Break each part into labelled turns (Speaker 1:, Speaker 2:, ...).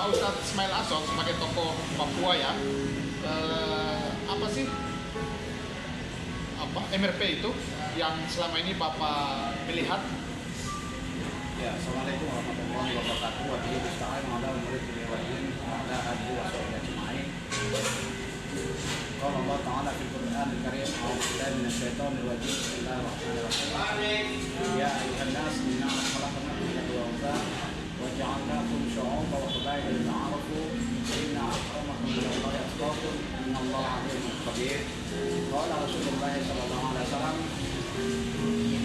Speaker 1: Pak Ustadz Ismail Aso sebagai tokoh Papua ya, apa sih MRP itu yang selama ini Bapak melihat?
Speaker 2: Ya, Assalamualaikum warahmatullahi wabarakatuh. Wa bihi nasta'in ala umuri dunya wad din wa ala alihi wa sahbihi ajma'in. Qala Allah Ta'ala fil Qur'anil Karim, a'udzu billahi minasy syaithanir rajim. Bismillahirrahmanirrahim. Ya ayyuhan nas, inna khalaqnakum min dhakarin wa untha wa ja'alnakum syu'uban wa qabaila lita'arafu. Inna akramakum indallahi atqakum. Innallaha 'alimun khabir. Qala Rasulullah sallallahu alaihi wasallam,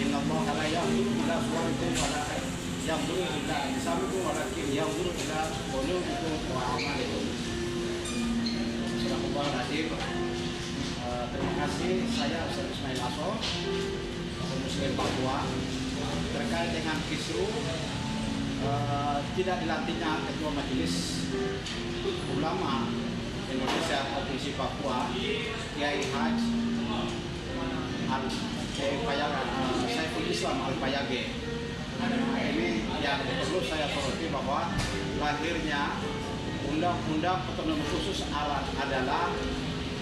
Speaker 2: inna Allah la yanzuru ila suwarikum wa la yanzuru ila ajsamikum walakin yanzuru ila qulubikum wa a'malikum. Bismillahirrahmanirrahim. Terima kasih, saya Ustaz Ismail Aso, Muslim Papua, terkait dengan kisru tidak dilantiknya Ketua Majelis Ulama Indonesia Provinsi Papua, Kiai Haji Saiful Islam Al-Payage. Ini yang perlu saya soroti bahwa lahirnya Undang-Undang Otonomi Khusus adalah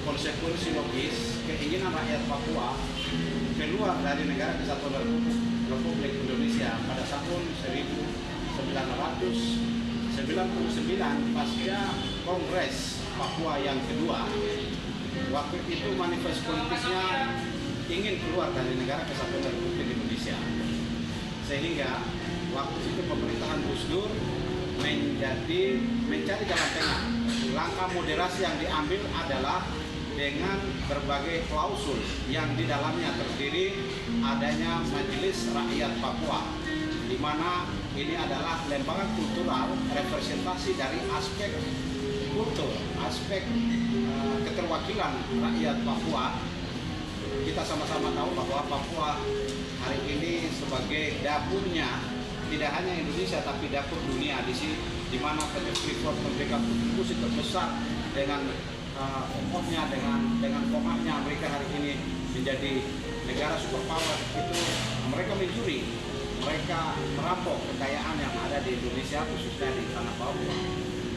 Speaker 2: konsekuensi logis keinginan rakyat Papua keluar dari Negara Kesatuan Republik Indonesia pada tahun 1999 pasca Kongres Papua yang kedua. Waktu itu manifest politisnya ingin keluar dari Negara Kesatuan Republik Indonesia, sehingga waktu itu pemerintahan Gus Dur mencari jalan tengah. Langkah moderasi yang diambil adalah dengan berbagai klausul yang di dalamnya terdiri adanya Majelis Rakyat Papua, di mana ini adalah lembaga kultural representasi dari aspek kultur, aspek keterwakilan rakyat Papua. Kita sama-sama tahu bahwa Papua hari ini sebagai dapurnya tidak hanya Indonesia tapi dapur dunia, di mana PT Freeport memberikan kontribusi terbesar dengan ongkosnya, dengan komaknya mereka hari ini menjadi negara superpower. Itu mereka mencuri, mereka merampok kekayaan yang ada di Indonesia, khususnya di tanah Papua.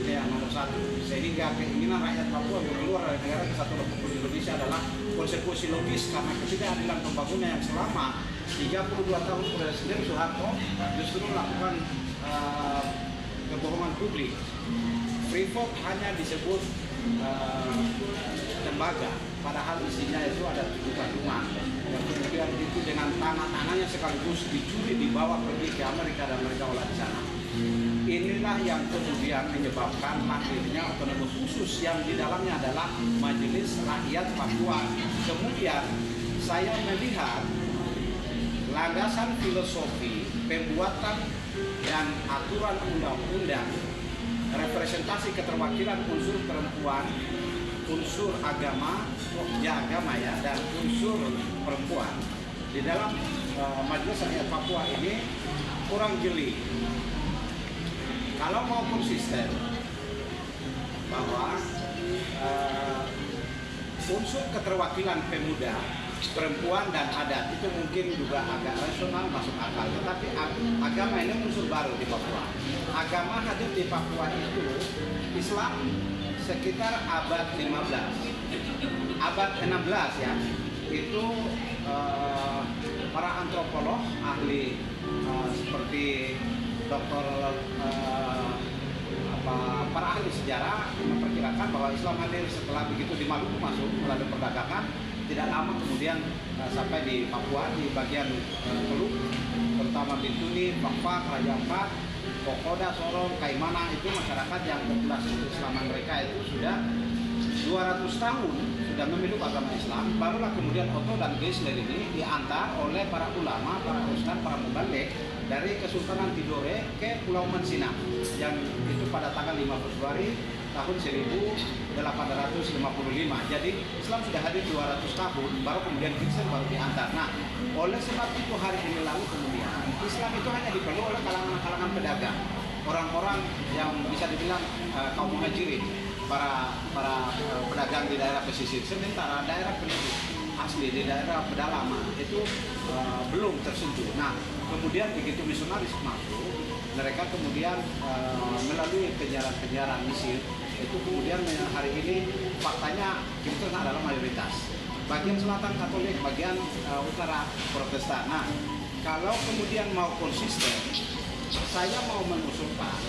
Speaker 2: Ini yang nomor satu. Sehingga keinginan rakyat Papua untuk keluar dari Negara Kesatuan Republik Indonesia adalah konsekuensi logis karena ketidakadilan pembangunan yang selama 32 tahun Presiden Soeharto justru melakukan kebohongan publik. Freeport hanya disebut lembaga, padahal isinya itu ada 7 kandungan yang kemudian itu dengan tanah-tanahnya sekaligus dicuri, dibawa pergi ke Amerika dan mereka olah di sana. Inilah yang kemudian menyebabkan lahirnya otonomi khusus yang di dalamnya adalah Majelis Rakyat Papua. Kemudian saya melihat landasan filosofi pembuatan dan aturan undang-undang representasi keterwakilan unsur perempuan, unsur agama, dan unsur perempuan di dalam Majelis Rakyat Papua ini kurang jeli. Kalau mau konsisten bahwa unsur keterwakilan pemuda, perempuan dan adat itu mungkin juga agak rasional, masuk akal. Tetapi agama ini unsur baru di Papua. Agama hadir di Papua itu Islam sekitar abad 15, abad 16 ya. Itu para antropolog ahli seperti para ahli sejarah memperkirakan bahwa Islam hadir setelah begitu di Maluku masuk melalui perdagangan, tidak lama kemudian sampai di Papua di bagian Teluk, terutama Bintuni, Pakpak, Raja Ampat, Kokoda, Sorong, Kaimana, itu masyarakat yang populasi keislaman mereka itu sudah 200 tahun sudah memeluk agama Islam. Barulah kemudian Oto dan Geisler ini diantar oleh para ulama, para ustaz, para mubalik dari Kesultanan Tidore ke Pulau Mensina yang itu pada tanggal 5 Februari tahun 1855. Jadi Islam sudah hadir 200 tahun, baru kemudian Kristen baru diantar. Nah, oleh sebab itu hari ini lalu kemudian Islam itu hanya dipeluk oleh kalangan-kalangan pedagang, orang-orang yang bisa dibilang kaum muhajirin, para pedagang di daerah pesisir. Sementara daerah penduduk asli di daerah pedalaman itu belum tersentuh. Nah, kemudian begitu misionaris masuk, mereka kemudian melalui penyiaran Mesir itu kemudian hari ini faktanya Kristen adalah mayoritas. Bagian selatan Katolik, bagian utara Protestan. Nah, kalau kemudian mau konsisten, saya mau mengusulkan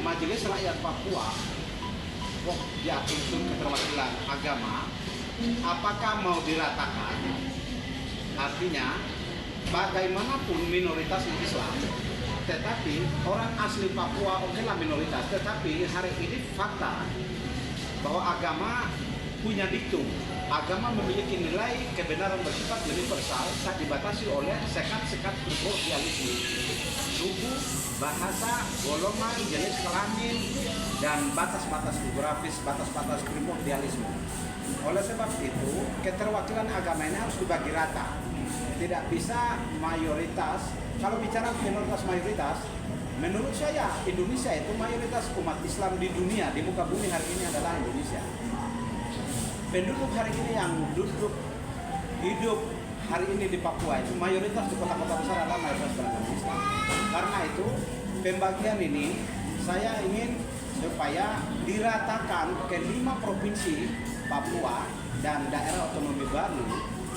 Speaker 2: Majelis Rakyat Papua, ya unsur keterwakilan agama, apakah mau diratakan? Artinya, bagaimanapun minoritas Islam, tetapi orang asli Papua okelah minoritas, tetapi hari ini fakta bahwa agama punya diktum. Agama memiliki nilai kebenaran bersifat universal, tak dibatasi oleh sekat-sekat primordialisme, suku, bahasa, golongan, jenis kelamin, dan batas-batas geografis, batas-batas primordialisme. Oleh sebab itu, keterwakilan agama ini harus dibagi rata. Tidak bisa mayoritas. Kalau bicara minoritas mayoritas, menurut saya Indonesia itu mayoritas umat Islam di dunia, di muka bumi hari ini adalah Indonesia. Penduduk hari ini yang hidup hari ini di Papua itu mayoritas di kota-kota besar adalah mayoritas beragama Islam. Karena itu pembagian ini saya ingin supaya diratakan ke 5 provinsi Papua dan daerah otonomi baru,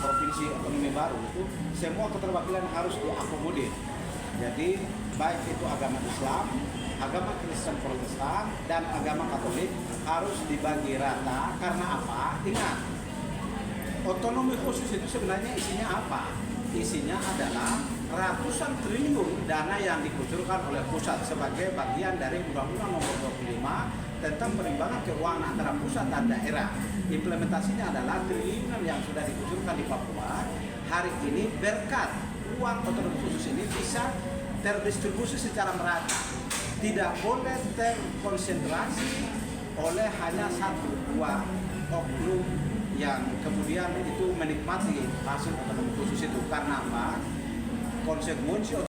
Speaker 2: provinsi otonomi baru itu semua keterwakilan harus diakomodir. Jadi baik itu agama Islam, agama Kristen Protestan, dan agama Katolik harus dibagi rata. Karena apa? Ingat, otonomi khusus itu sebenarnya isinya apa? Isinya adalah ratusan triliun dana yang dikucurkan oleh pusat sebagai bagian dari Undang-Undang Nomor 25 tentang perimbangan keuangan antara pusat dan daerah. Implementasinya adalah triliunan yang sudah dikucurkan di Papua. Hari ini berkat uang otonomi khusus ini bisa terdistribusi secara merata. Tidak boleh terkonsentrasi oleh hanya 1-2 oknum yang kemudian itu menikmati hasil otonomi khusus itu. Karena apa? Konsekuensi